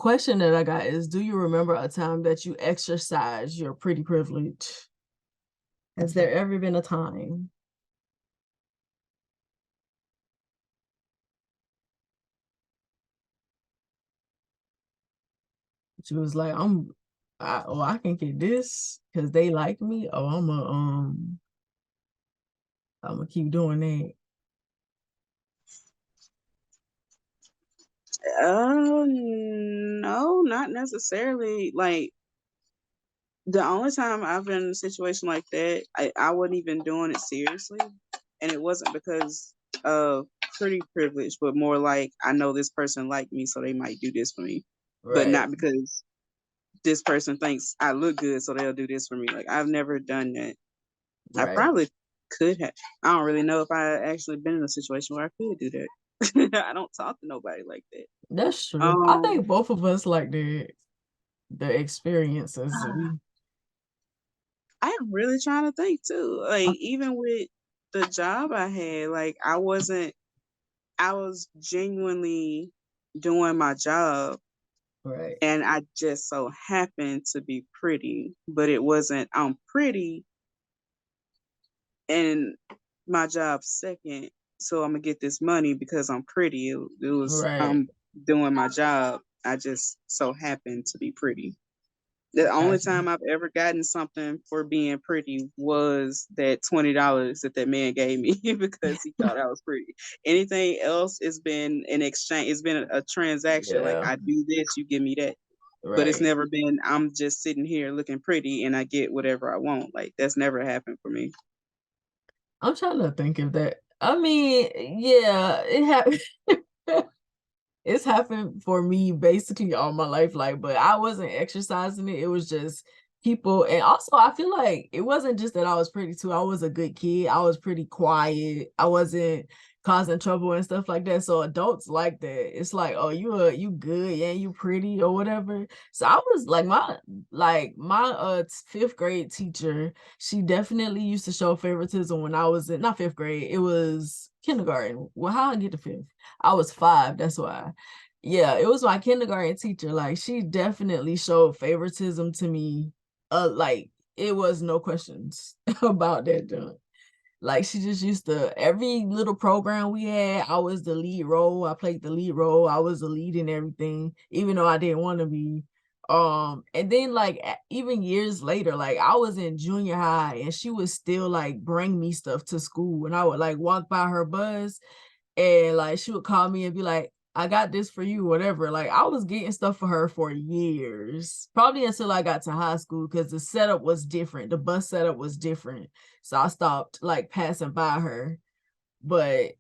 question that I got is, do you remember a time that you exercised your pretty privilege? Has there ever been a time? She was like, I can get this because they like me. Oh, I'm gonna keep doing that. No, not necessarily. Like the only time I've been in a situation like that, I wasn't even doing it seriously, and it wasn't because of pretty privilege, but more like I know this person liked me, so they might do this for me, but Right, not because this person thinks I look good, so they'll do this for me. Like I've never done that. I right. probably could have. I don't really know if I actually been in a situation where I could do that. I don't talk to nobody like that. That's true. I Um, think both of us like the experiences. I'm really trying to think too. Like even with the job I had, like I was genuinely doing my job Right, and I just so happened to be pretty, but it wasn't I'm pretty and my job second, so I'm gonna get this money because I'm pretty. It was right. I'm doing my job. I just so happened to be pretty. The only Gotcha. time I've ever gotten something for being pretty was that $20 that that man gave me because he thought I was pretty. Anything else has been an exchange. It's been a transaction. Like Yeah, I do this, you give me that. But it's right. never been I'm just sitting here looking pretty and I get whatever I want. Like that's never happened for me. I'm trying to think of that. I mean, yeah, it happened. It's happened for me basically all my life, like, but I wasn't exercising it. It was just people, and also I feel like it wasn't just that I was pretty too. I was a good kid. I was pretty quiet. I wasn't causing trouble and stuff like that. So adults like that. It's like, oh, you good, yeah, you pretty or whatever. So I was like my fifth grade teacher. She definitely used to show favoritism when I was in not fifth grade. It was kindergarten. Well, how I get to fifth? I was 5. That's why. Yeah, it was my kindergarten teacher. Like she definitely showed favoritism to me. Like it was no questions about that junk. Like she just used to every little program we had, I was the lead role. I played the lead role. I was the lead in everything, even though I didn't want to be. And then like even years later, like I was in junior high and she would still like bring me stuff to school and I would like walk by her bus and like she would call me and be like, I got this for you, whatever. Like I was getting stuff for her for years, probably until I got to high school because the setup was different. The bus setup was different. So I stopped like passing by her. But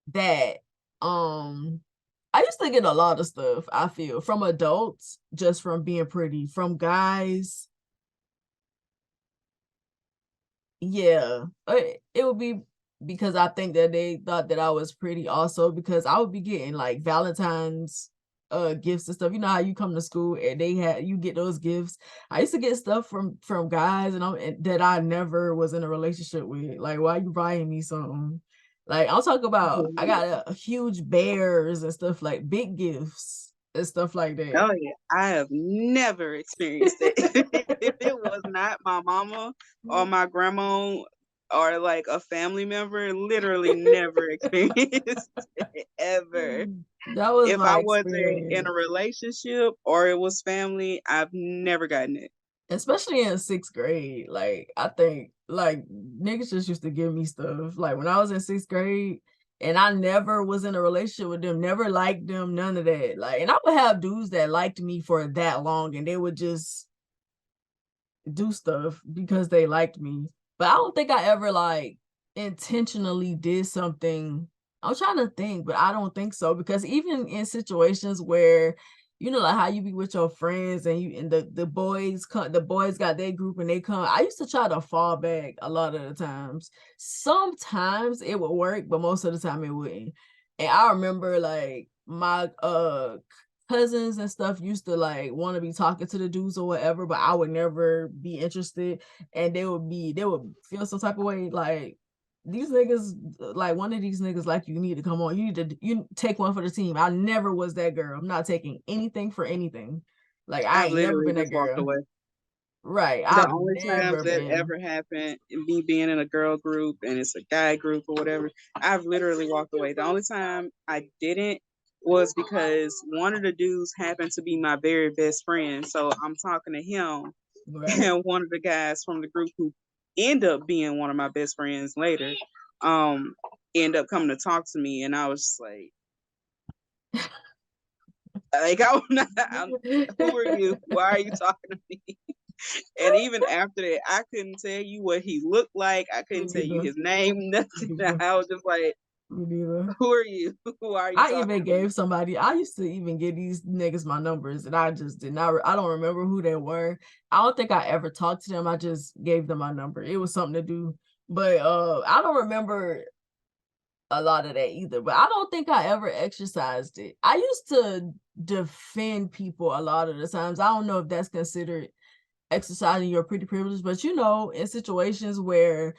that I used to get a lot of stuff, I feel, from adults, just from being pretty, from guys. Yeah, it would be because I think that they thought that I was pretty also because I would be getting like Valentine's gifts and stuff. You know how you come to school and they had you get those gifts. I used to get stuff from guys that I never was in a relationship with. Like, why you buying me something? Like, I'm talking about I got a huge bears and stuff like big gifts and stuff like that. Oh yeah, I have never experienced it. If it was not my mama or my grandma or like a family member, literally never experienced it ever. That was If my I wasn't in experience. a relationship or it was family, I've never gotten it. Especially in sixth grade. Like I think like niggas just used to give me stuff. Like when I was in sixth grade and I never was in a relationship with them, never liked them, none of that. Like and I would have dudes that liked me for that long and they would just do stuff because they liked me. But I don't think I ever like intentionally did something. I'm trying to think, but I don't think so because even in situations where you know like how you be with your friends and you and the boys come the boys got their group and they come. I used to try to fall back a lot of the times. Sometimes it would work, but most of the time it wouldn't. And I remember like my cousins and stuff used to like want to be talking to the dudes or whatever, but I would never be interested. And they would feel some type of way. Like these niggas, like one of these niggas, like you need to come on. You take one for the team. I never was that girl. I'm not taking anything for anything. Like I I've ain't never literally been that just walked girl. away. Right. The I've only times never that been. ever happened, me being in a girl group and it's a guy group or whatever, I've literally walked away. The only time I didn't was because one of the dudes happened to be my very best friend. So I'm talking to him, Right. and one of the guys from the group who end up being one of my best friends later, um, end up coming to talk to me, and I was just like I'm not, who are you? Why are you talking to me? And even after that, I couldn't tell you what he looked like. I Me couldn't tell you neither. his name, Me nothing. neither. I was just like, Me neither. who are you? Why are you I talking even to me? gave somebody, I used to even give these niggas my numbers and I just did not, I don't remember who they were. I don't think I ever talked to them. I just gave them my number. It was something to do. But I don't remember a lot of that either. But I don't think I ever exercised it. I used to defend people a lot of the times. I don't know if that's considered exercising your pretty privilege, but you know, in situations where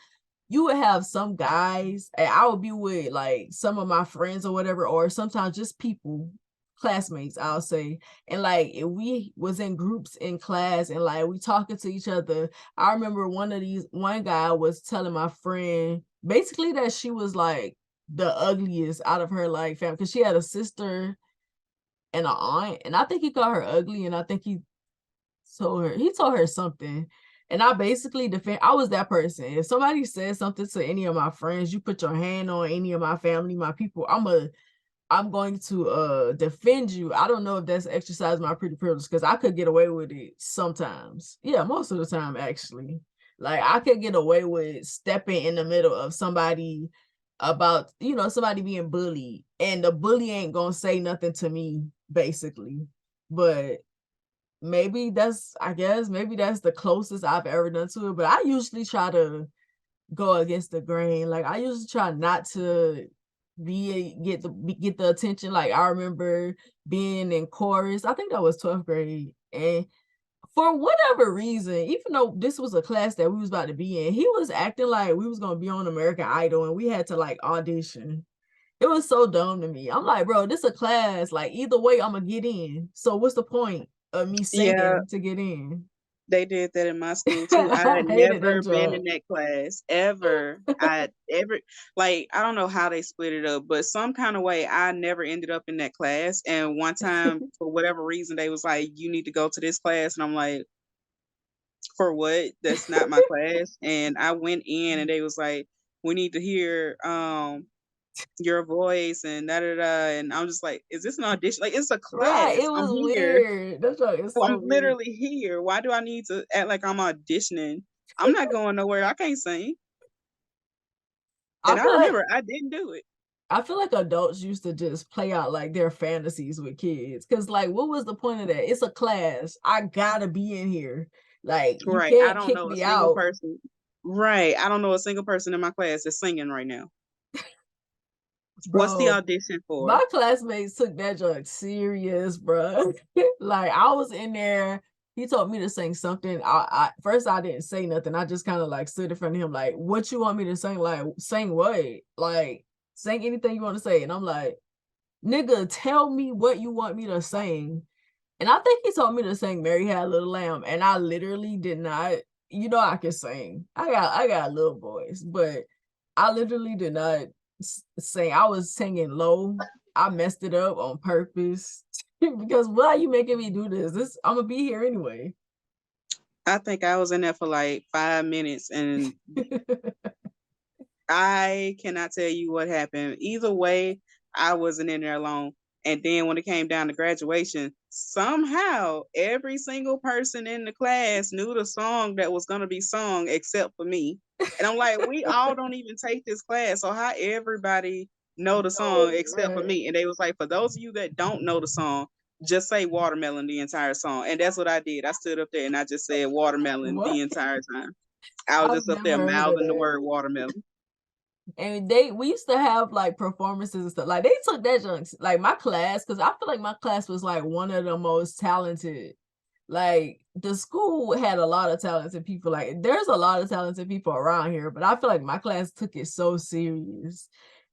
you would have some guys, and I would be with like some of my friends or whatever, or sometimes just people, classmates, I'll say. And like if we was in groups in class and like we talking to each other, I remember one guy was telling my friend basically that she was like the ugliest out of her like family because she had a sister and an aunt, and I think he called her ugly, and I think he told her something. And I basically defend, I was that person. If somebody says something to any of my friends, you put your hand on any of my family, my people, I'm going to defend you. I don't know if that's exercise my pretty privilege because I could get away with it sometimes. Yeah, most of the time actually. Like I could get away with stepping in the middle of somebody about, you know, somebody being bullied and the bully ain't gonna say nothing to me, basically. But maybe that's, I guess maybe that's the closest I've ever done to it. But I usually try to go against the grain. Like I usually try not to get the attention. Like I remember being in chorus. I think that was 12th grade, and for whatever reason, even though this was a class that we was about to be in, he was acting like we was gonna be on American Idol, and we had to like audition. It was so dumb to me. I'm like, bro, this a class. Like either way, I'm gonna get in. So what's the point of me Yeah, singing to get in? they did that in my school too. I I had hated that never been job. in that class ever. I had ever, like, I don't know how they split it up, but some kind of way I never ended up in that class. And one time, for whatever reason, they was like, you need to go to this class. And I'm like, for what? That's not my class. And I went in and they was like, we need to hear your voice and da da da. And I'm just like, is this an audition? Like, it's a Right. class. It I'm was here. weird. That joke is Well, so I'm weird. literally here. Why do I need to act like I'm auditioning? I'm not going nowhere. I can't sing. I And I feel like remember I didn't do it. I feel like adults used to just play out like their fantasies with kids. Cause like what was the point of that? It's a class. I gotta be in here. Like you Right. I can't don't kick know a me single out. person. Right. I don't know a single person in my class that's singing right now. What's the Bro, audition for? my classmates took that joke serious, bro. Like I was in there. He told me to sing something. I first I didn't say nothing. I just kind of like stood in front of him, like, "What you want me to sing? Like, sing what? Like, sing anything you want to say." And I'm like, "Nigga, tell me what you want me to sing." And I think he told me to sing "Mary Had a Little Lamb," and I literally did not. You know, I can sing. I got a little voice, but I literally did not sing. I was singing low. I messed it up on purpose because why are you making me do this? This I'm gonna be here anyway. I think I was in there for like 5 minutes and I cannot tell you what happened. Either way, I wasn't in there alone. And then when it came down to graduation, somehow every single person in the class knew the song that was going to be sung except for me. And I'm like, we all don't even take this class. So how everybody know the song No, except for right. me? And they was like, for those of you that don't know the song, just say watermelon the entire song. And that's what I did. I stood up there and I just said watermelon the What? entire time. I was I've just up there never heard of mouthing the that. word watermelon. And we used to have like performances and stuff. Like they took that junk, like my class, because I feel like my class was like one of the most talented. Like the school had a lot of talented people. Like, there's a lot of talented people around here, but I feel like my class took it so serious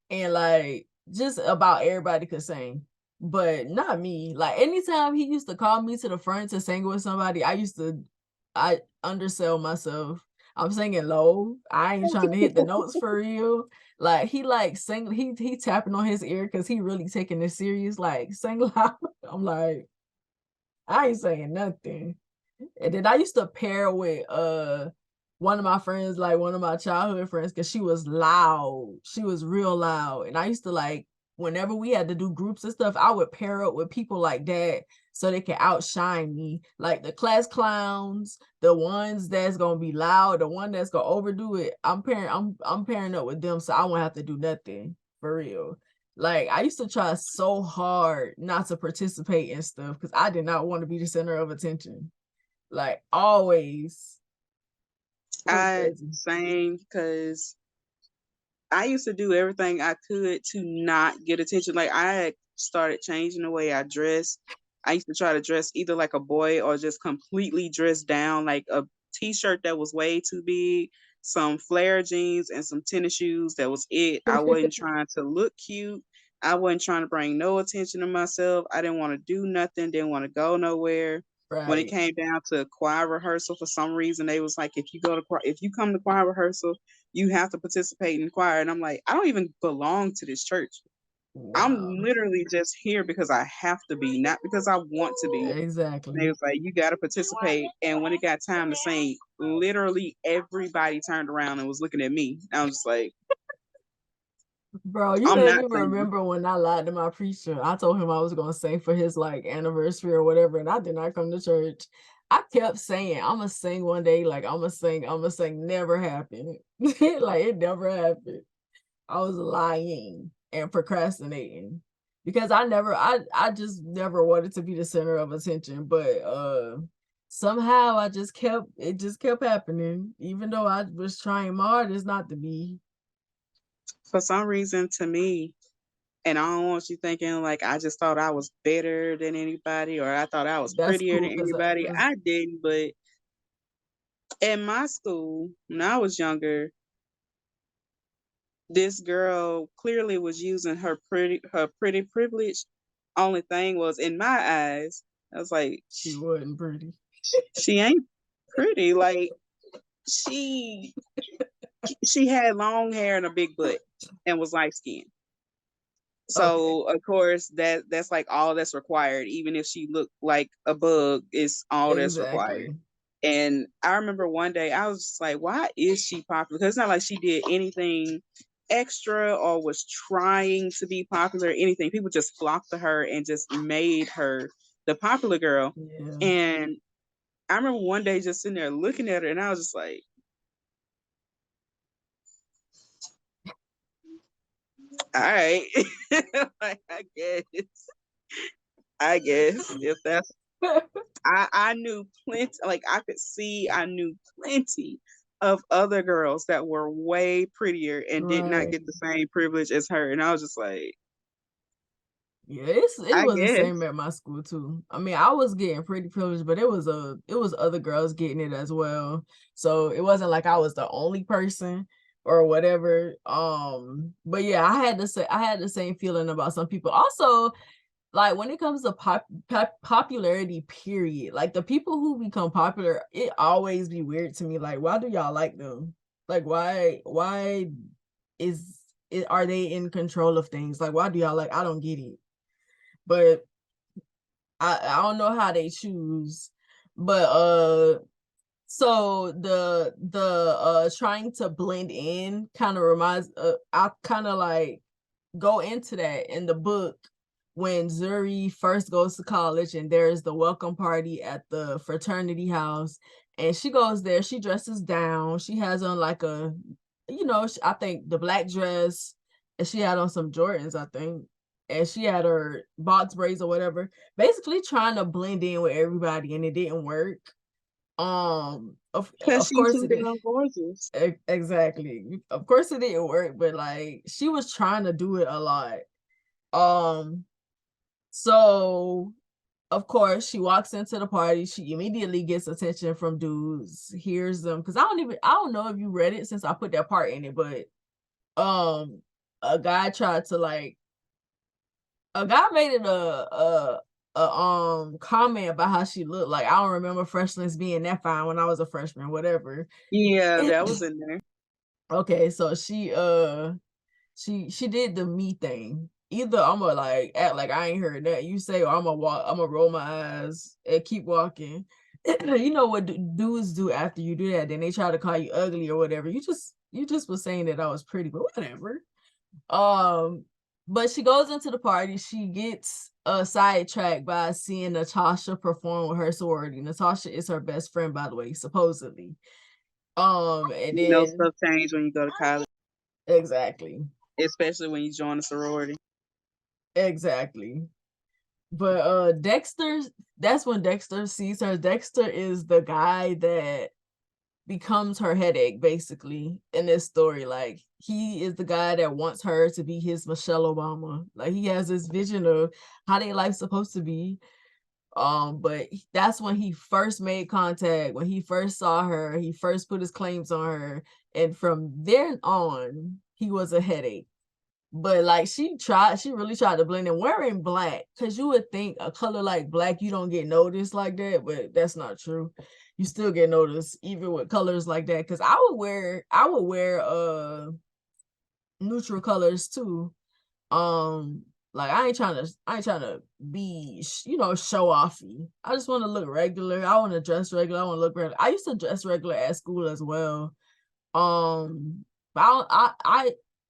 and like just about everybody could sing, but not me. Like anytime he used to call me to the front to sing with somebody, I undersell myself. I'm singing low. I ain't trying to hit the notes for real. Like he like sing he tapping on his ear because he really taking this serious. Like sing loud. I'm like, I ain't saying nothing. And then I used to pair with one of my friends, like one of my childhood friends, because she was loud. She was real loud. And I used to like whenever we had to do groups and stuff, I would pair up with people like that so they can outshine me. Like the class clowns, the ones that's gonna be loud, the one that's gonna overdo it. I'm pairing up with them so I won't have to do nothing for real. Like I used to try so hard not to participate in stuff because I did not want to be the center of attention. Like always. It was I crazy. sang because I used to do everything I could to not get attention. Like I had started changing the way I dress. I used to try to dress either like a boy or just completely dress down, like a t-shirt that was way too big, some flare jeans and some tennis shoes. That was it. I wasn't trying to look cute. I wasn't trying to bring no attention to myself. I didn't want to do nothing, didn't want to go nowhere. When it Right. came down to choir rehearsal, for some reason they was like, if you come to choir rehearsal, you have to participate in choir. And I'm like, I don't even belong to this church. I'm Wow. literally just here because I have to be, not because I want to be. And they Exactly. was like, you got to participate. And when it got time to sing, literally everybody turned around and was looking at me. I was just like, Bro, you I'm made not me singing. remember when I lied to my preacher. I told him I was gonna sing for his like anniversary or whatever, and I did not come to church. I kept saying, I'm gonna sing one day, like I'm gonna sing. Never happened. Like it never happened. I was lying and procrastinating because I just never wanted to be the center of attention. But somehow it just kept happening, even though I was trying my hardest not to be. For some reason, to me, and I don't want you thinking like I just thought I was better than anybody or I thought I was That's prettier than cool because anybody. I didn't, but in my school, when I was younger, this girl clearly was using her pretty privilege. Only thing was in my eyes, I was like, she wasn't pretty. she ain't pretty. Like she she had long hair and a big butt and was light skinned. Okay, So of course that's like all that's required. Even if she looked like a bug, is all that's required. exactly. And I remember one day I was just like, why is she popular? Because it's not like she did anything extra or was trying to be popular or anything. People just flocked to her and just made her the popular girl. Yeah. And I remember one day just sitting there looking at her and I was just all right. Like, I guess if that's I knew plenty, like I knew plenty of other girls that were way prettier and did not Right. get the same privilege as her. And I was just like, Yeah, it I was the guess. same at my school too. I mean, I was getting pretty privileged, but it was other girls getting it as well. So it wasn't like I was the only person or whatever. But yeah, I had the same feeling about some people. Also, like when it comes to popularity, period. Like the people who become popular, it always be weird to me. Like, why do y'all like them? Like, why is are they in control of things? Like, why do y'all like? I don't get it. But I don't know how they choose. But so the trying to blend in kind of reminds I kind of like go into that in the book when Zuri first goes to college and there's the welcome party at the fraternity house and she goes there, she dresses down, she has on like a I think the black dress and she had on some Jordans, I think, and she had her box braids or whatever, basically trying to blend in with everybody and it didn't work. Because Of she's course too it did. damn gorgeous. Exactly. Of course it didn't work, but like she was trying to do it a lot. Um, so of course, she walks into the party. She immediately gets attention from dudes, hears them. Cause I don't know if you read it since I put that part in it, but um, a guy tried to like, a guy made it a comment about how she looked. Like, I don't remember freshness being that fine when I was a freshman, whatever. Yeah, that was in there. Okay, so she did the me thing. Either I'm gonna like act like I ain't heard that you say, or I'm gonna walk, I'm gonna roll my eyes and keep walking. You know what dudes do after you do that? Then they try to call you ugly or whatever. You just was saying that I was pretty, but whatever. Um, but she goes into the party. She gets sidetracked by seeing Natasha perform with her sorority. Natasha is her best friend, by the way, supposedly. And You know, then stuff changed when you go to college, exactly, especially when you join a sorority. exactly. But Dexter, that's when Dexter sees her. Dexter is the guy that becomes her headache basically in this story. Like, he is the guy that wants her to be his Michelle Obama. Like, he has this vision of how their life's supposed to be. But that's when he first made contact, when he first saw her, he first put his claims on her, and from then on he was a headache. But like, she really tried to blend in wearing black, because you would think a color like black you don't get noticed like that, but that's not true. You still get noticed even with colors like that, because I would wear neutral colors too. Like, I ain't trying to be show offy. I just want to look regular. I want to dress regular. I want to look regular. I used to dress regular at school as well. But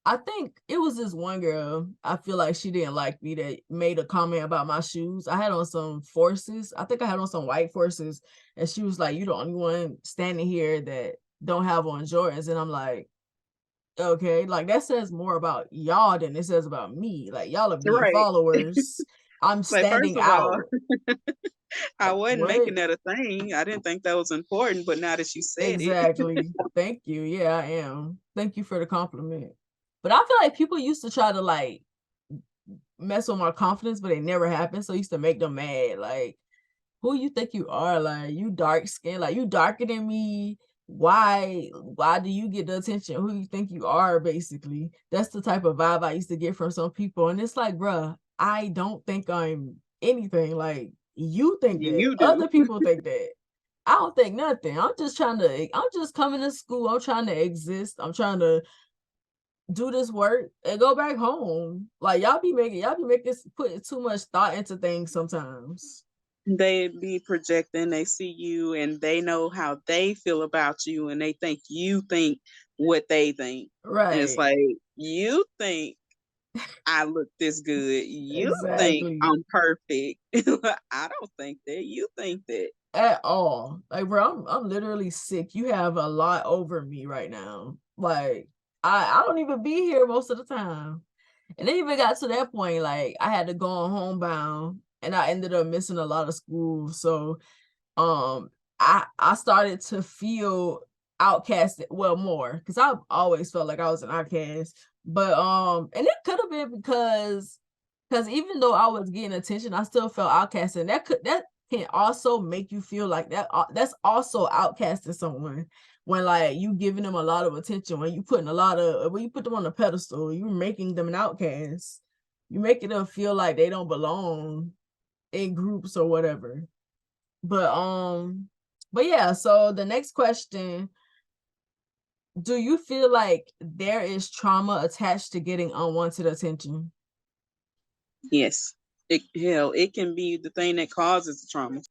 I think it was this one girl. I feel like she didn't like me, that made a comment about my shoes. I had on some forces. I think I had on some white forces, and she was like, "You the only one standing here that don't have on Jordans." And I'm like, okay, like, that says more about y'all than it says about me. Like, y'all are being Right. followers. I'm Like, first standing of all, out. I Like, wasn't what? making that a thing. I didn't think that was important, but now that you said it, Exactly. Thank you. Yeah, I am. Thank you for the compliment. But I feel like people used to try to like mess with my confidence, but it never happened. So I used to make them mad. Like, who you think you are? Like, you dark skin, like, you darker than me. Why do you get the attention? Who you think you are, basically? That's the type of vibe I used to get from some people. And it's like, bruh, I don't think I'm anything. Like, you think that. you do. Other people think that. I don't think nothing. I'm just coming to school. I'm trying to exist. I'm trying to do this work and go back home. Like, y'all be making putting too much thought into things sometimes. They be projecting, they see you and they know how they feel about you and they think you think what they think. And it's Right. like, you think I look this good. You think Exactly. I'm perfect. I don't think that. You think that. At all. Like, bro, I'm literally sick. You have a lot over me right now. Like, I don't even be here most of the time. And it even got to that point, like, I had to go on homebound, and I ended up missing a lot of school. So um I started to feel outcasted, well, more, because I've always felt like I was an outcast. But and it could have been because even though I was getting attention, I still felt outcasted. And that can also make you feel like that. That's also outcasting someone, when like you giving them a lot of attention, when you put them on a pedestal, you're making them an outcast. You making them feel like they don't belong in groups or whatever. But yeah, so the next question, do you feel like there is trauma attached to getting unwanted attention? Yes. It can be the thing that causes the trauma.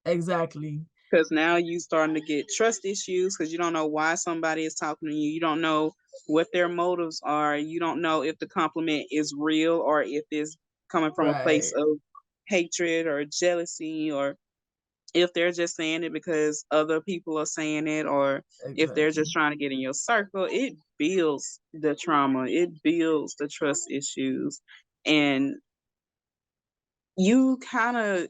Exactly. Because now you starting to get trust issues because you don't know why somebody is talking to you. You don't know what their motives are. You don't know if the compliment is real or if it's coming from a place Right. of hatred or jealousy, or if they're just saying it because other people are saying it, or if they're Exactly. just trying to get in your circle. It builds the trauma, it builds the trust issues. And you kind of,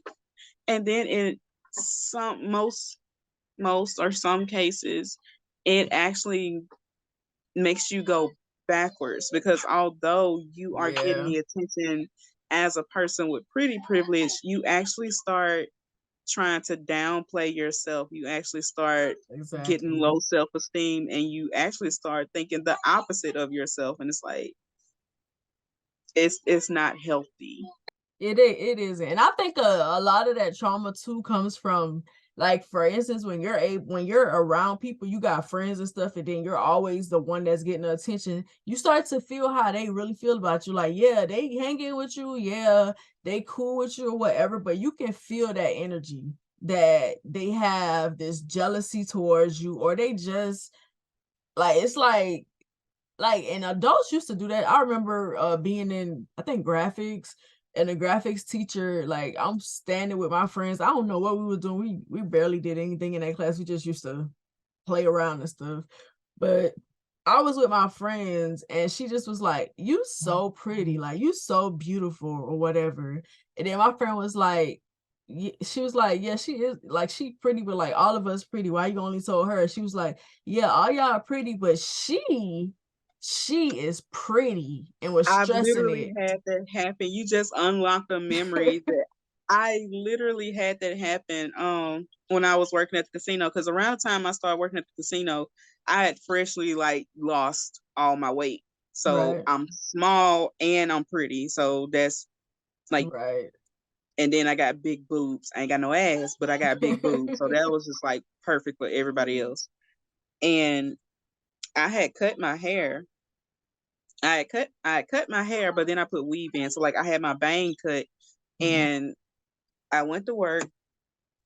and then in some most or some cases, it actually makes you go backwards because although you are getting Yeah. the attention as a person with pretty privilege, you actually start trying to downplay yourself. You actually start getting Exactly. low self esteem, and you actually start thinking the opposite of yourself. And it's like it's not healthy. It isn't, and I think a lot of that trauma too comes from, like, for instance, when you're around people, you got friends and stuff, and then you're always the one that's getting the attention. You start to feel how they really feel about you. Like, yeah, they hanging with you, yeah, they cool with you or whatever, but you can feel that energy that they have this jealousy towards you, or they just like it's like, and adults used to do that. I remember being in, I think, graphics, and the graphics teacher, like, I'm standing with my friends. I don't know what we were doing. We barely did anything in that class. We just used to play around and stuff. But I was with my friends, and she just was like, "You so pretty, like you so beautiful," or whatever. And then my friend was like, she was like, "Yeah, she is, like, she pretty, but like all of us pretty. Why you only told her?" She was like, "Yeah, all y'all are pretty, but she is pretty," and was I've stressing literally it. had that happen. You just unlocked a memory that I literally had that happen when I was working at the casino, because around the time I started working at the casino, I had freshly like lost all my weight. So Right, I'm small and I'm pretty. So that's like, right. and then I got big boobs. I ain't got no ass, but I got big boobs. So that was just like perfect for everybody else. And I had cut my hair. I had cut my hair, but then I put weave in. So like I had my bang cut, Mhm. and I went to work,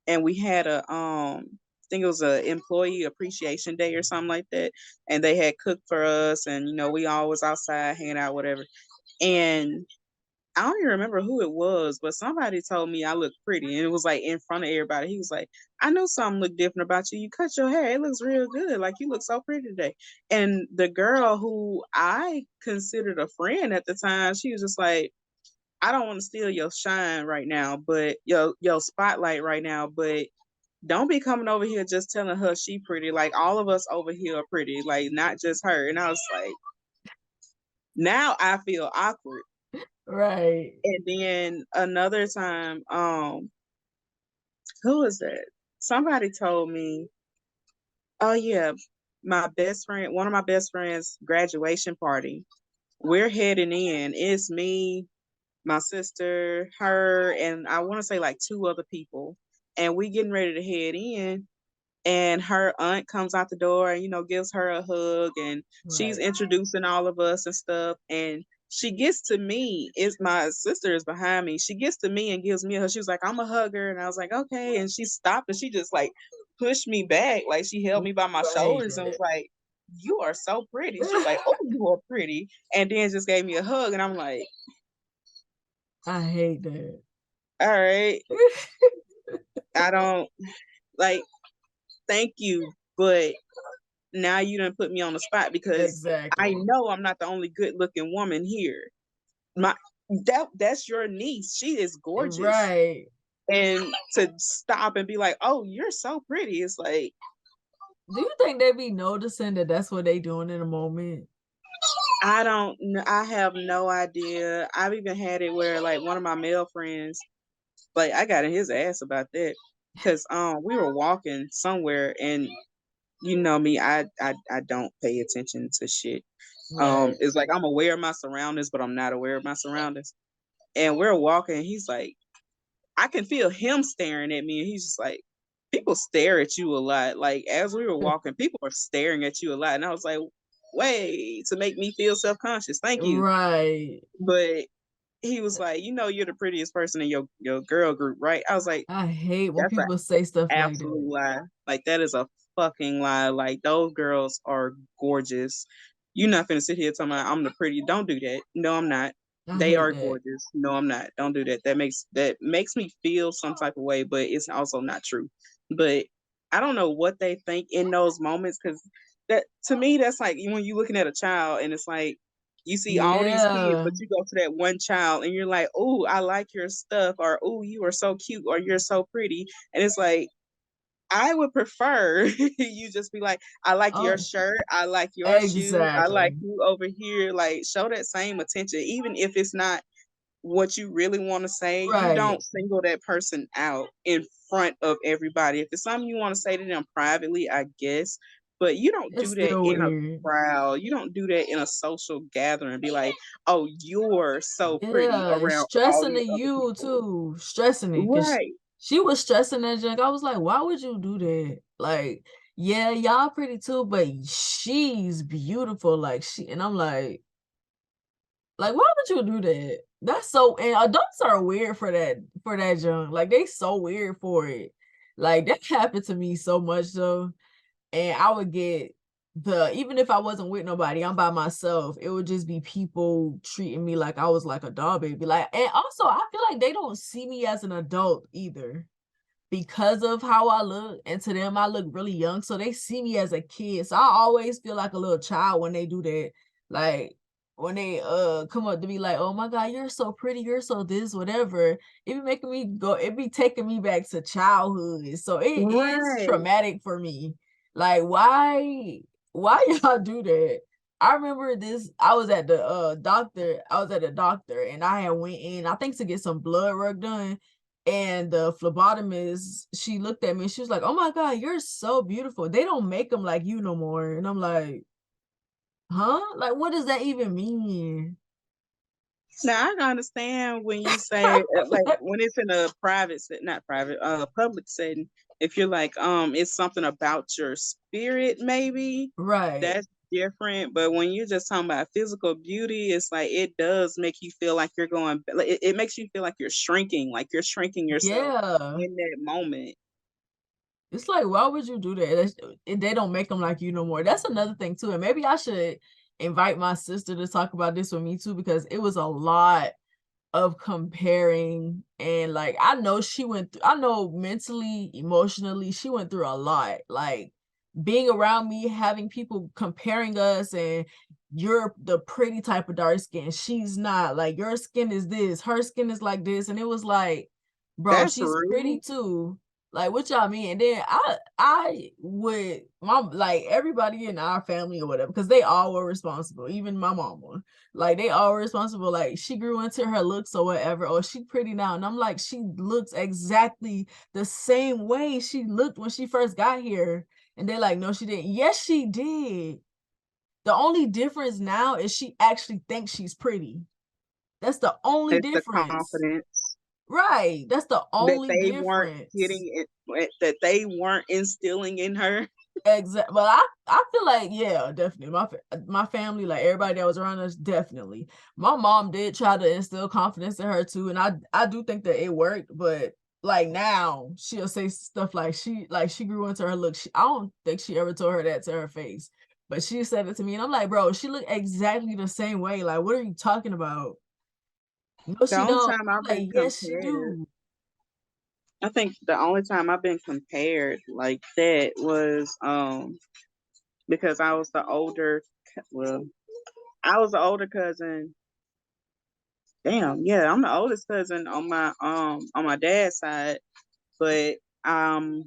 and we had I think it was a employee appreciation day or something like that. And they had cooked for us, and we all was outside hanging out, whatever. And I don't even remember who it was, but somebody told me I looked pretty, and it was like in front of everybody. He was like, "I know something looked different about you. You cut your hair; it looks real good. Like you look so pretty today." And the girl who I considered a friend at the time, she was just like, "I don't want to steal your shine right now, but your spotlight right now, but don't be coming over here just telling her she pretty. Like all of us over here are pretty, like not just her." And I was like, now I feel awkward. Right. And then another time, who was that? Somebody told me, "Oh yeah, my best friend, one of my best friends' graduation party. We're heading in. It's me, my sister, her, and I want to say like two other people. And we getting ready to head in, and her aunt comes out the door and gives her a hug, and she's Right. introducing all of us and stuff. And she gets to me, is my sister is behind me, she gets to me and gives me a hug. She was like, "I'm a hugger," and I was like, "Okay." And she stopped, and she just like pushed me back, like she held Ooh, me by my I hate shoulders and was that. like, "You are so pretty." She was like, "Oh, you are pretty," and then just gave me a hug. And I'm like, I hate that. all right, I don't like, thank you, but now you done put me on the spot, because I Exactly. know I'm not the only good looking woman here. My that's your niece. She is gorgeous. Right. And to stop and be like, "Oh, you're so pretty." It's like, Do you think they be noticing that that's what they doing in the moment? I don't know. I have no idea. I've even had it where like one of my male friends, like I got in his ass about that, cuz we were walking somewhere, and you know me, I don't pay attention to shit. Right. It's like I'm aware of my surroundings, but I'm not aware of my surroundings. And we're walking, he's like, I can feel him staring at me, and he's just like, "People stare at you a lot." Like as we were walking, people are staring at you a lot. And I was like, "Way to make me feel self-conscious. Thank you." Right. But he was like, "You're the prettiest person in your girl group, right?" I was like, I hate when "That's an people say stuff like absolute that. lie. Like that is a fucking lie. Like those girls are gorgeous. You're not finna sit here talking about I'm the pretty. Don't do that. No, I'm not. I They hate are that. gorgeous. No, I'm not. Don't do that. That makes me feel some type of way, but it's also not true. But I don't know what they think in those moments, because that to me that's like when you're looking at a child and it's like you see all these kids, Yeah. but you go to that one child and you're like, "Oh, I like your stuff," or "Oh, you are so cute," or "You're so pretty," and it's like I would prefer you just be like, "I like your Oh, shirt, I like your shoes, I like exactly. you over here." Like, show that same attention, even if it's not. what you really want to say, you Right. don't single that person out in front of everybody. If it's something you want to say to them privately, I guess, but you don't It's do that still in a weird. crowd. You don't do that in a social gathering. Be like, "Oh, you're so pretty," Yeah, it's around all stressing to these other you people. too, stressing it, 'cause Right, she was stressing that junk. I was like, "Why would you do that?" Like, "Yeah, y'all pretty too, but she's beautiful." Like, and I'm like, why would you do that? That's so, and adults are weird for that junk. Like, they so weird for it. Like, that happened to me so much though. And I would get even if I wasn't with nobody, I'm by myself, it would just be people treating me like I was like a doll baby. Like, and also I feel like they don't see me as an adult either because of how I look, and to them I look really young, so they see me as a kid. So I always feel like a little child when they do that. Like when they come up to me like, "Oh my God, you're so pretty, you're so this, whatever." It be making me go, it be taking me back to childhood. So it is right. traumatic for me. Like, why y'all do that? I remember this, I was at the doctor and I had went in, I think to get some blood work done, and the phlebotomist, she looked at me and she was like, "Oh my God, you're so beautiful. They don't make them like you no more." And I'm like, "Huh? Like, what does that even mean?" Now I can understand when you say like when it's in a private set, not private, public setting. If you're like, it's something about your spirit, maybe Right. that's different. But when you're just talking about physical beauty, it's like it does make you feel like you're going. Like, it makes you feel like you're shrinking yourself Yeah. in that moment. It's like, why would you do that? They don't make them like you no more. That's another thing too. And maybe I should invite my sister to talk about this with me too, because it was a lot of comparing, and like I know mentally, emotionally, she went through a lot. Like being around me, having people comparing us, and you're the pretty type of dark skin, she's not, like your skin is this, her skin is like this, and it was like, bro, That's she's pretty rude. too. Like, what y'all mean? And then I would my like everybody in our family or whatever, because they all were responsible, even my mama, like they all responsible. Like she grew into her looks or whatever. Oh, she pretty now. And I'm like, she looks exactly the same way she looked when she first got here. And they're like, no, she didn't. Yes, she did. The only difference now is she actually thinks she's pretty. That's the only It's the difference. confidence Right. That's the that only they weren't difference. getting it, that they weren't instilling in her. Exactly. But I feel like, yeah, definitely my family, like everybody that was around us, definitely. My mom did try to instill confidence in her too, and I do think that it worked. But like now, she'll say stuff like she grew into her look. I don't think she ever told her that to her face, but she said it to me, and I'm like, bro, she looked exactly the same way. Like, what are you talking about? No, The she only don't. time I've I'm been like, yes, she compared, do. I think the only time I've been compared like that was because I was the older well, I was the older cousin. Damn, yeah, I'm the oldest cousin on my dad's side, but um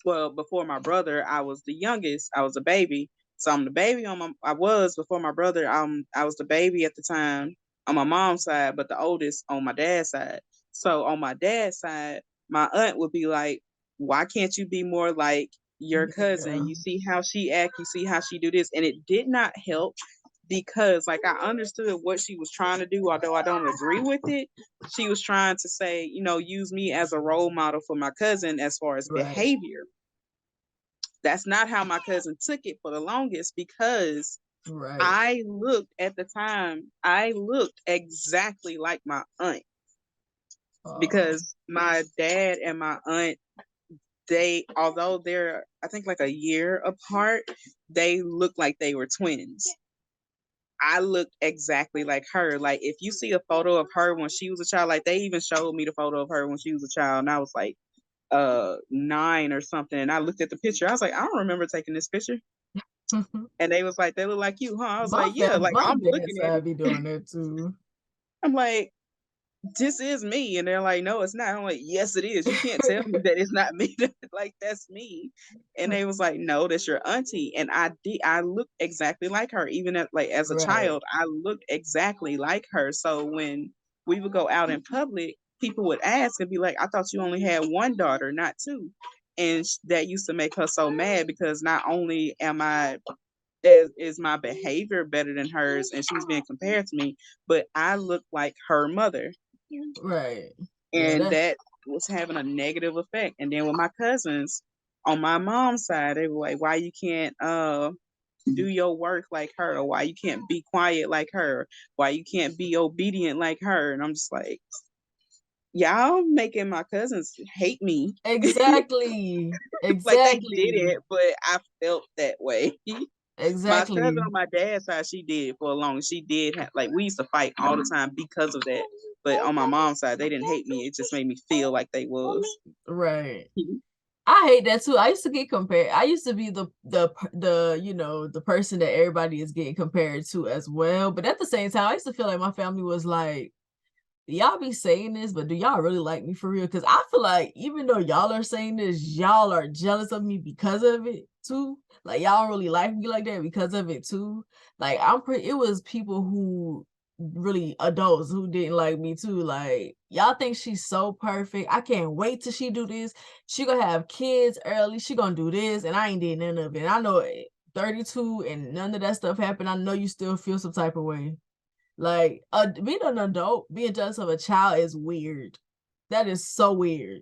well, before my brother, I was the youngest. I was a baby. So I'm the baby on my I was before my brother, I was the baby at the time on my mom's side, but the oldest on my dad's side. So on my dad's side, my aunt would be like, "Why can't you be more like your cousin? Yeah. You see how she act, you see how she do this." And it did not help because like I understood what she was trying to do, although I don't agree with it. She was trying to say, use me as a role model for my cousin as far as Right. behavior. That's not how my cousin took it for the longest because Right. I looked exactly like my aunt Uh, because my dad and my aunt, although they're, I think, like a year apart, they look like they were twins. I looked exactly like her. Like if you see a photo of her when she was a child, like they even showed me the photo of her when she was a child, and I was like 9 or something, and I looked at the picture. I was like, I don't remember taking this picture. And they was like, they look like you, huh? I was like, yeah, like my I'm dad looking at side it. be doing that too. I'm like, this is me. And they're like, no, it's not. I'm like, yes, it is. You can't tell me that it's not me. Like, that's me. And they was like, no, that's your auntie. And I looked exactly like her. Even like as a Right. child, I looked exactly like her. So when we would go out in public, people would ask and be like, I thought you only had one daughter, not two. And that used to make her so mad because not only is my behavior better than hers and she's being compared to me, but I look like her mother. Right. Yeah, And that that was having a negative effect. And then with my cousins on my mom's side, they were like, why you can't do your work like her, or why you can't be quiet like her, why you can't be obedient like her. And I'm just like, y'all making my cousins hate me. exactly. Like they did Exactly. it, but I felt that way. My cousin Exactly. on my dad's side, she did it for a long. She did like we used to fight all the time because of that. But on my mom's side, they didn't hate me. It just made me feel like they was. Right. I hate that too. I used to get compared. I used to be the person that everybody is getting compared to as well. But at the same time, I used to feel like my family was like, y'all be saying this, but do y'all really like me for real? Because I feel like even though y'all are saying this, y'all are jealous of me because of it too. Like y'all really like me like that because of it too. Like it was people who really adults who didn't like me too. Like y'all think she's so perfect. I can't wait till she do this. She gonna have kids early. She gonna do this, and I ain't did none of it. And I know 32 and none of that stuff happened. I know you still feel some type of way. Like, being an adult, being jealous of a child is weird. That is so weird.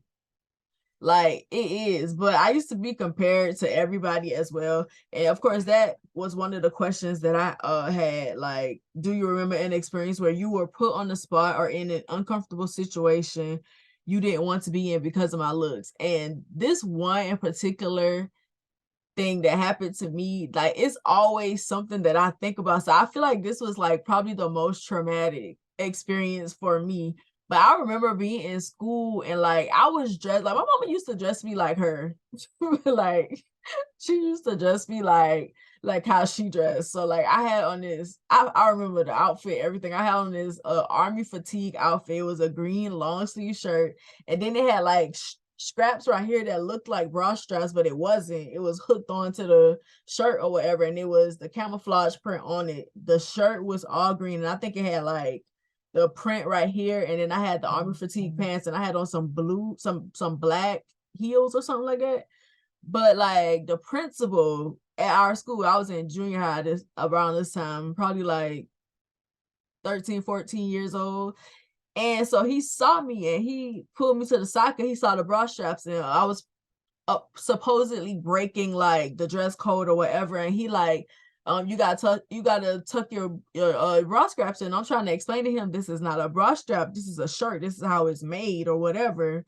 Like, it is. But I used to be compared to everybody as well. And of course, that was one of the questions that I had. Like, do you remember an experience where you were put on the spot or in an uncomfortable situation you didn't want to be in because of my looks? And this one in particular thing that happened to me, like it's always something that I think about. So I feel like this was like probably the most traumatic experience for me. But I remember being in school and like I was dressed like my mama used to dress me like her. Like she used to dress me like how she dressed. So like I had on this, I remember the outfit, everything. I had on this army fatigue outfit. It was a green long sleeve shirt, and then it had like scraps right here that looked like bra straps, but it wasn't. It was hooked onto the shirt or whatever, and it was the camouflage print on it. The shirt was all green, and I think it had like the print right here, and then I had the army fatigue pants, and I had on some blue, some black heels or something like that. But like the principal at our school, I was in junior high this around this time, probably like 13, 14 years old. And so he saw me and he pulled me to the side 'cause he saw the bra straps and I was supposedly breaking like the dress code or whatever. And he like, you gotta tuck your bra straps in. I'm trying to explain to him this is not a bra strap, this is a shirt, this is how it's made or whatever.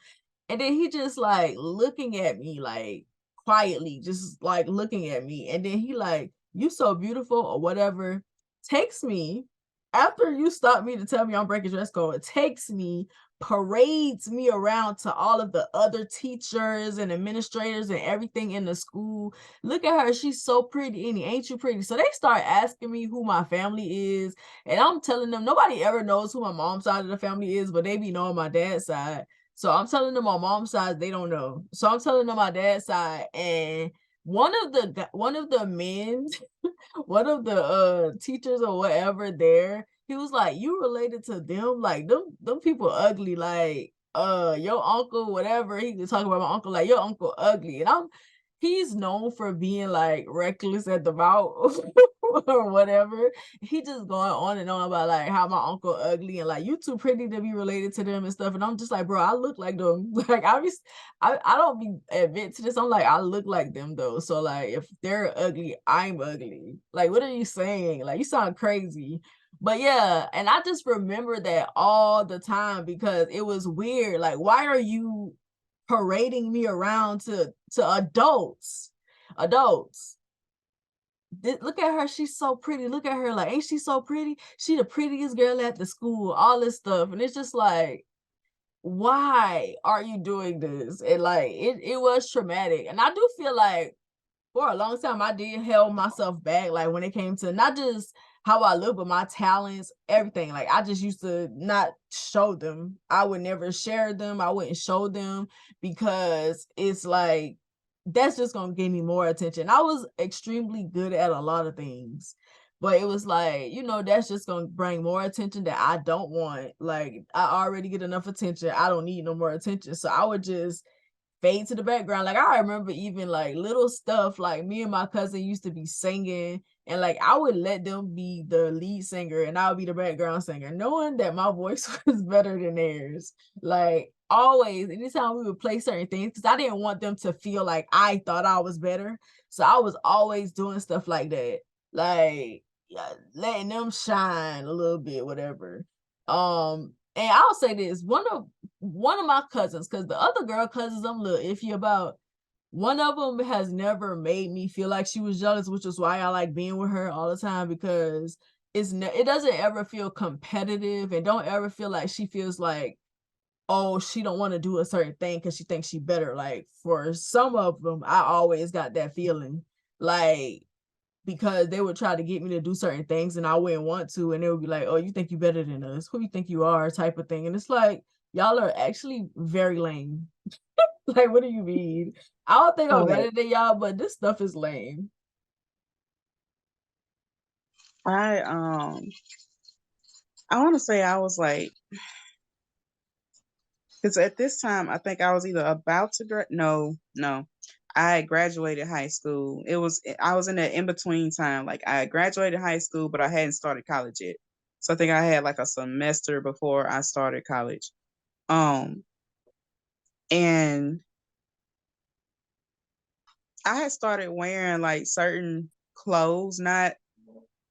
And then he just like looking at me like quietly, just like looking at me. And then he like, you so beautiful or whatever, takes me after you stop me to tell me I'm breaking dress code, takes me, parades me around to all of the other teachers and administrators and everything in the school. Look at her, she's so pretty. Annie, ain't you pretty? So they start asking me who my family is. And I'm telling them nobody ever knows who my mom's side of the family is, but they be knowing my dad's side. So I'm telling them my mom's side, they don't know. So I'm telling them my dad's side, and one of the men, one of the teachers or whatever there, he was like, "You related to them? Like them people ugly. Like your uncle, whatever." He was talking about my uncle, like your uncle ugly, and he's known for being like reckless at the mouth or whatever. He just going on and on about like how my uncle ugly and like you too pretty to be related to them and stuff. And I'm just like, bro, I look like them. Like I don't be admit to this. I'm like, I look like them though. So like if they're ugly, I'm ugly. Like, what are you saying? Like you sound crazy. But yeah, and I just remember that all the time because it was weird. Like, why are you parading me around to adults? Look at her, she's so pretty. Look at her, like, ain't she so pretty? She the prettiest girl at the school, all this stuff. And it's just like, why are you doing this? And like it was traumatic. And I do feel like for a long time I did held myself back, like when it came to not just how I look, but my talents, everything. Like I just used to not show them. I would never share them. I wouldn't show them because it's like that's just gonna give me more attention. I was extremely good at a lot of things, But it was like, you know, that's just gonna bring more attention that I don't want. Like, I already get enough attention. I don't need no more attention. So I would just fade to the background. Like I remember even like little stuff, like me and my cousin used to be singing, and like I would let them be the lead singer and I would be the background singer, knowing that my voice was better than theirs. Like always, anytime we would play certain things, because I didn't want them to feel like I thought I was better. So I was always doing stuff like that. Like, yeah, letting them shine a little bit, whatever. And I'll say this: one of my cousins, because the other girl cousins I'm a little iffy about. One of them has never made me feel like she was jealous, which is why I like being with her all the time, because it doesn't ever feel competitive, and don't ever feel like she feels like, oh, she don't want to do a certain thing because she thinks she better. Like for some of them, I always got that feeling, like because they would try to get me to do certain things and I wouldn't want to, and they would be like, "Oh, you think you better than us? Who you think you are?" type of thing. And it's like, y'all are actually very lame. Like, what do you mean? I don't think I'm Right. better than y'all, but this stuff is lame. I um I want to say I was like, because at this time I think I was either about to no, I had graduated high school. I was in that in between time. Like I had graduated high school, but I hadn't started college yet. So I think I had like a semester before I started college. Um, and I had started wearing like certain clothes, not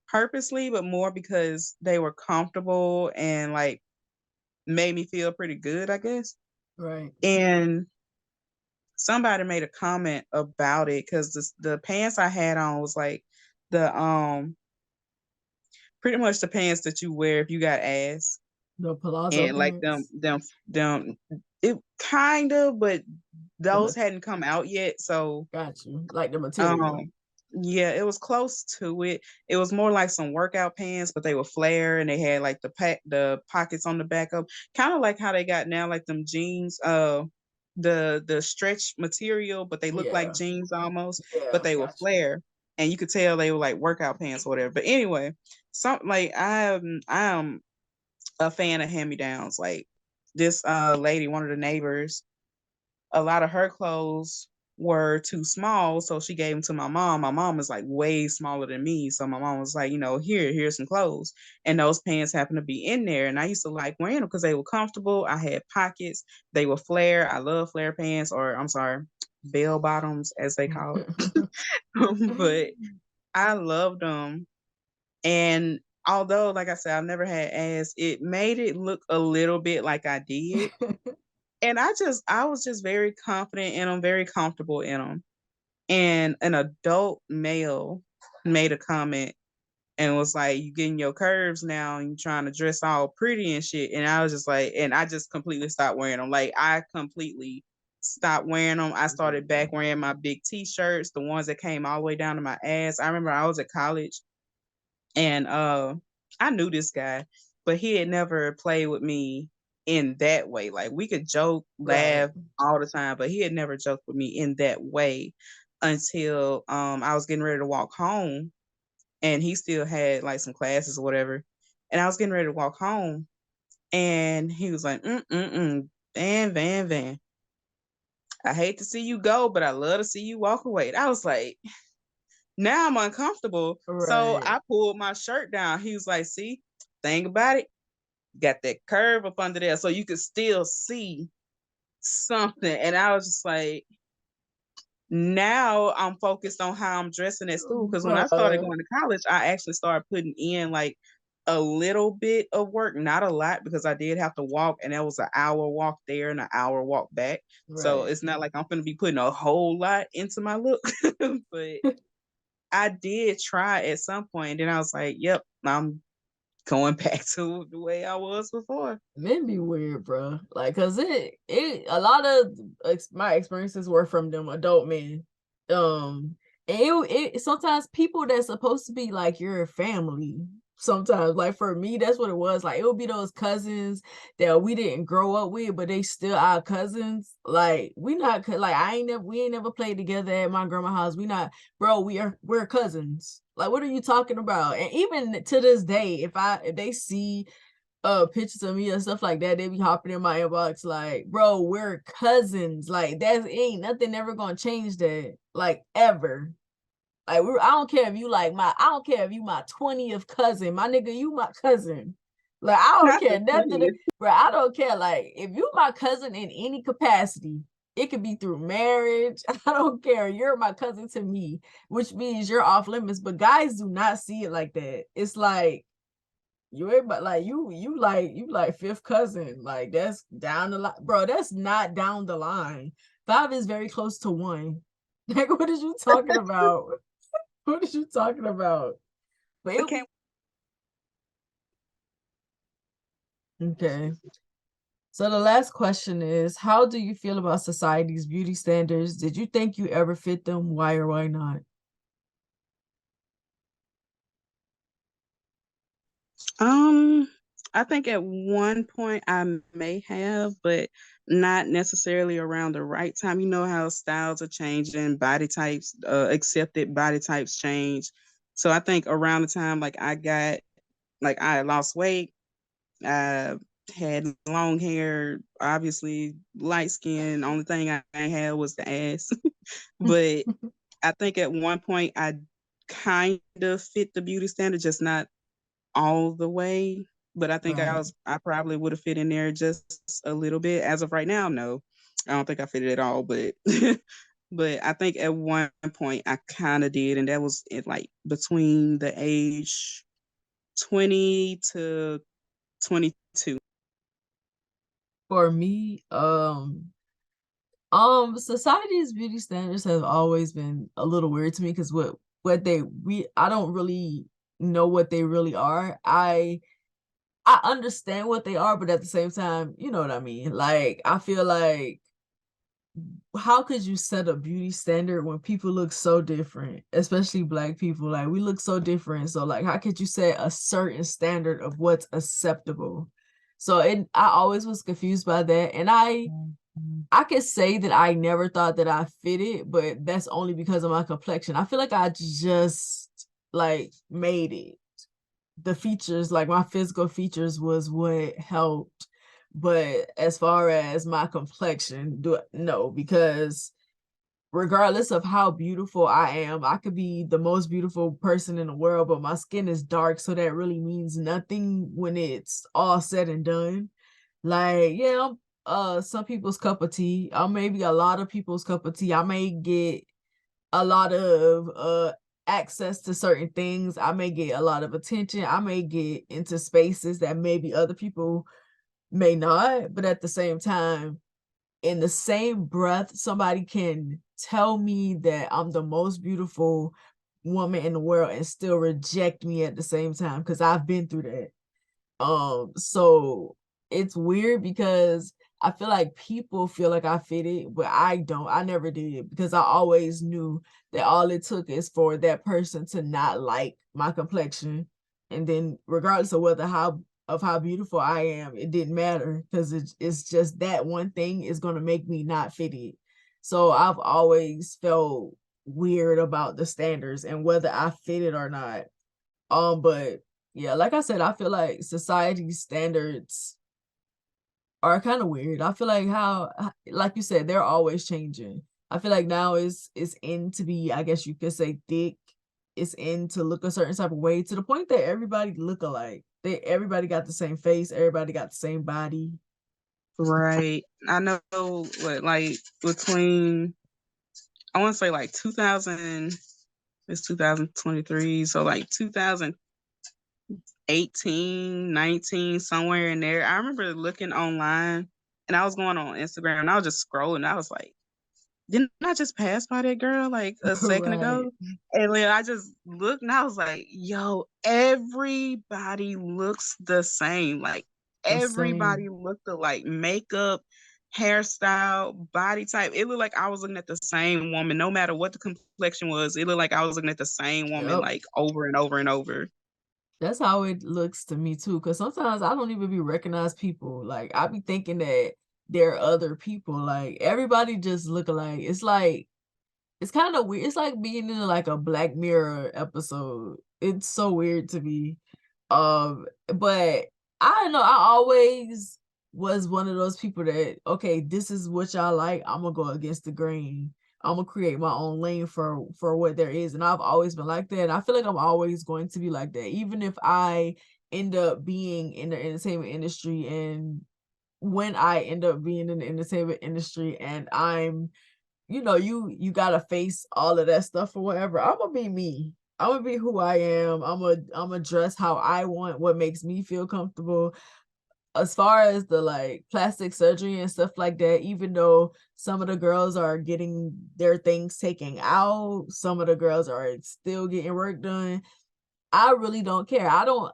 purposely, but more because they were comfortable and like made me feel pretty good, I guess. Right. And somebody made a comment about it because the pants I had on was like the pretty much the pants that you wear if you got ass, The palazzo and like pants. them it kind of, but The those ma- hadn't come out yet. So got you. Like the material. um yeah, it was close to it. It was more like some workout pants, but they were flare and they had like the pockets on the back of, kind of like how they got now, like them jeans, the stretch material, but they look like Yeah. jeans almost, but Yeah. they were Got you. flare, and you could tell they were like workout pants or whatever. But anyway, something like I am a fan of hand-me-downs. Like this lady, one of the neighbors, a lot of her clothes were too small, so she gave them to my mom. My mom is like way smaller than me, so my mom was like, here's some clothes, and those pants happened to be in there, and I used to like wearing them because they were comfortable. I had pockets, they were flare. I love flare pants, or I'm sorry, bell bottoms as they call it. But I loved them, and although, like I said, I've never had ass, it made it look a little bit like I did. And I was just very confident in them, very comfortable in them. And an adult male made a comment and was like, "You getting your curves now and you trying to dress all pretty and shit." And I was just like, and I just completely stopped wearing them. Like I completely stopped wearing them. I started back wearing my big t-shirts, the ones that came all the way down to my ass. I remember I was at college, and I knew this guy, but he had never played with me in that way. Like we could joke, Right. laugh all the time, but he had never joked with me in that way until I was getting ready to walk home, and he still had like some classes or whatever. And I was getting ready to walk home, and he was like, Van, I hate to see you go, but I love to see you walk away." And I was like, now I'm uncomfortable. So Right. I pulled my shirt down. He was like, "See, thing about it, got that curve up under there, so you could still see something." And I was just like, now I'm focused on how I'm dressing at school. Because when I started Bruh. going to college, I actually started putting in like a little bit of work, not a lot, because I did have to walk, and that was an hour walk there and an hour walk back. So Right. it's not like I'm going to be putting a whole lot into my look, but I did try at some point, and I was like, "Yep, I'm going back to the way I was before." Men be weird, bro. Like, cause it a lot of my experiences were from them adult men. And it sometimes people that's supposed to be like your family sometimes. Like for me, that's what it was. Like it would be those cousins that we didn't grow up with, but they still our cousins. Like we not like we ain't never played together at my grandma's house. We not, bro. We're cousins. Like what are you talking about? And even to this day, if they see pictures of me and stuff like that, they be hopping in my inbox like, bro, we're cousins. Like that ain't nothing ever gonna change that. Like ever. Like I don't care if you like I don't care if you my 20th cousin, my nigga, you my cousin. Like I don't Not care the nothing, funniest. bro. I don't care. Like if you my cousin in any capacity, it could be through marriage. I don't care. You're my cousin to me, which means you're off limits. But guys do not see it like that. It's like you ain't but like you like fifth cousin. Like that's down the line, bro. That's not down the line. Five is very close to one. Like what are you talking about? What are you talking about? But But can't okay. So the last question is, how do you feel about society's beauty standards? Did you think you ever fit them? Why or why not? um I think at one point I may have, but not necessarily around the right time. You know how styles are changing, body types, accepted body types change. So I think around the time I lost weight, I had long hair, obviously light skin. Only thing I had was the ass. But I think at one point I kind of fit the beauty standard, just not all the way. But I think Right. I probably would have fit in there just a little bit. As of right now, no. I don't think I fit it at all, but but I think at one point I kind of did, and that was in like between the age 20 to 22. For me, society's beauty standards have always been a little weird to me because what they we I don't really know what they really are. I understand what they are, but at the same time, you know what I mean? Like I feel like how could you set a beauty standard when people look so different, especially black people? Like we look so different. So like how could you set a certain standard of what's acceptable? So I always was confused by that. And I could say that I never thought that I fit it, but that's only because of my complexion. I feel like I just like made it. The features, like my physical features was what helped. But as far as my complexion, no, because regardless of how beautiful I am, I could be the most beautiful person in the world, but my skin is dark, so that really means nothing when it's all said and done. Like, yeah, I'm some people's cup of tea. I may be a lot of people's cup of tea. I may get a lot of access to certain things. I may get a lot of attention. I may get into spaces that maybe other people may not, but at the same time, in the same breath, somebody can tell me that I'm the most beautiful woman in the world and still reject me at the same time because I've been through that. So it's weird because I feel like people feel like I fit it, but I don't. I never did because I always knew that all it took is for that person to not like my complexion. And then regardless of how beautiful I am, it didn't matter because it's just that one thing is gonna make me not fit it. So I've always felt weird about the standards and whether I fit it or not. But yeah, like I said, I feel like society's standards are kind of weird. I feel like like you said, they're always changing. I feel like now it's in to be, I guess you could say, thick. It's in to look a certain type of way to the point that everybody look alike. Everybody got the same face, everybody got the same body. Right. I know what like between I want to say like 2000, it's 2023, so like 2018, 19, somewhere in there. I remember looking online and I was going on Instagram and I was just scrolling. I was like, didn't I just pass by that girl like a second Right. ago? And then I just looked and I was like, yo, everybody looks the same. Like The everybody same. looked alike. Makeup, hairstyle, body type. It looked like I was looking at the same woman, no matter what the complexion was. It looked like I was looking at the same woman Yep. like over and over and over. That's how it looks to me too, because sometimes I don't even be recognize people. Like I be thinking that they're other people. Like everybody just look alike. It's like it's kind of weird. It's like being in like a Black Mirror episode. It's so weird to me. But I know I always was one of those people that, okay, this is what y'all like. I'm gonna go against the grain. I'm gonna create my own lane for what there is. And I've always been like that. And I feel like I'm always going to be like that, even if I end up being in the entertainment industry. And when I end up being in the entertainment industry and I'm, you gotta face all of that stuff or whatever. I'm gonna be me. I'm gonna be who I am. I'm gonna dress how I want, what makes me feel comfortable. As far as the like plastic surgery and stuff like that, even though some of the girls are getting their things taken out, some of the girls are still getting work done. I really don't care.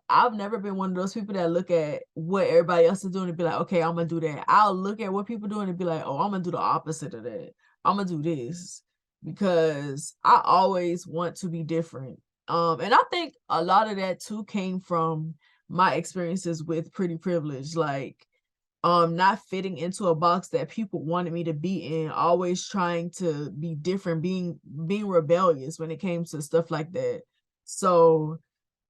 I've never been one of those people that look at what everybody else is doing and be like, okay, I'm gonna do that. I'll look at what people doing and be like, oh, I'm gonna do the opposite of that. I'm gonna do this because I always want to be different. And I think a lot of that too came from my experiences with pretty privilege, like not fitting into a box that people wanted me to be in, always trying to be different, being rebellious when it came to stuff like that. So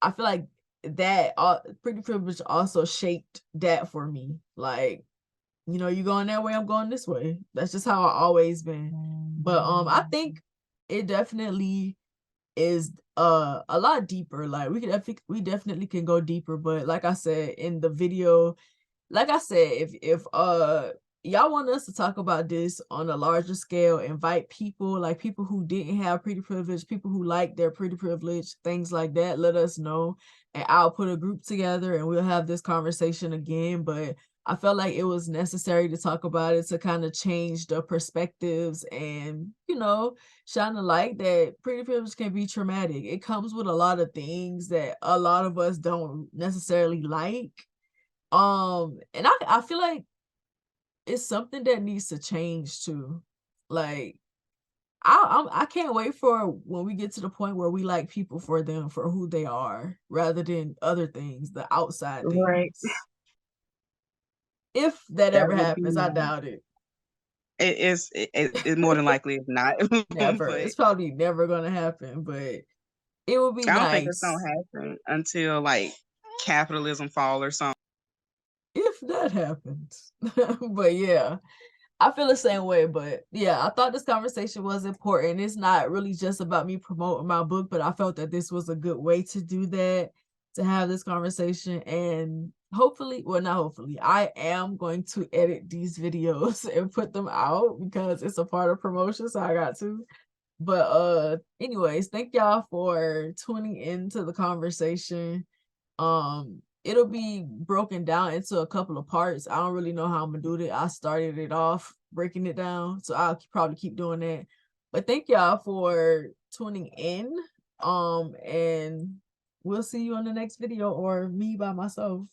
I feel like that pretty privilege also shaped that for me. Like, you going that way, I'm going this way. That's just how I always been. But I think it definitely is a lot deeper. Like we definitely can go deeper. But like I said in the video, like I said, if y'all want us to talk about this on a larger scale, invite people, like people who didn't have pretty privilege, people who like their pretty privilege, things like that, let us know. And I'll put a group together and we'll have this conversation again. But I felt like it was necessary to talk about it to kind of change the perspectives and, shine a light that pretty privilege can be traumatic. It comes with a lot of things that a lot of us don't necessarily like. And I feel like it's something that needs to change too. Like I can't wait for when we get to the point where we like people for them for who they are rather than other things, the outside Right. things. If that That ever would happens, I be doubt it. it more than likely it's not. Never. But It's probably never gonna happen, but it would be I don't think it's gonna nice happen until like capitalism fall or something. if that happens. But yeah. I feel the same way, but yeah, I thought this conversation was important. It's not really just about me promoting my book, but I felt that this was a good way to do that, to have this conversation. And hopefully, well, not hopefully, I am going to edit these videos and put them out because it's a part of promotion, so I got to. But anyways, thank y'all for tuning into the conversation. It'll be broken down into a couple of parts. I don't really know how I'm gonna do it. I started it off breaking it down, so I'll probably keep doing that. But thank y'all for tuning in. And we'll see you on the next video or me by myself.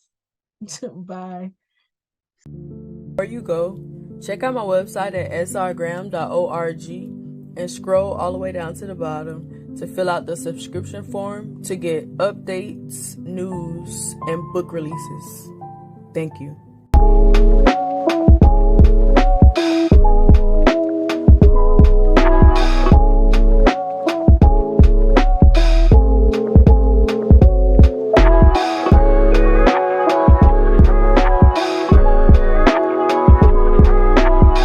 Bye. Before you go, check out my website at srgram.org and scroll all the way down to the bottom to fill out the subscription form to get updates, news, and book releases. Thank you.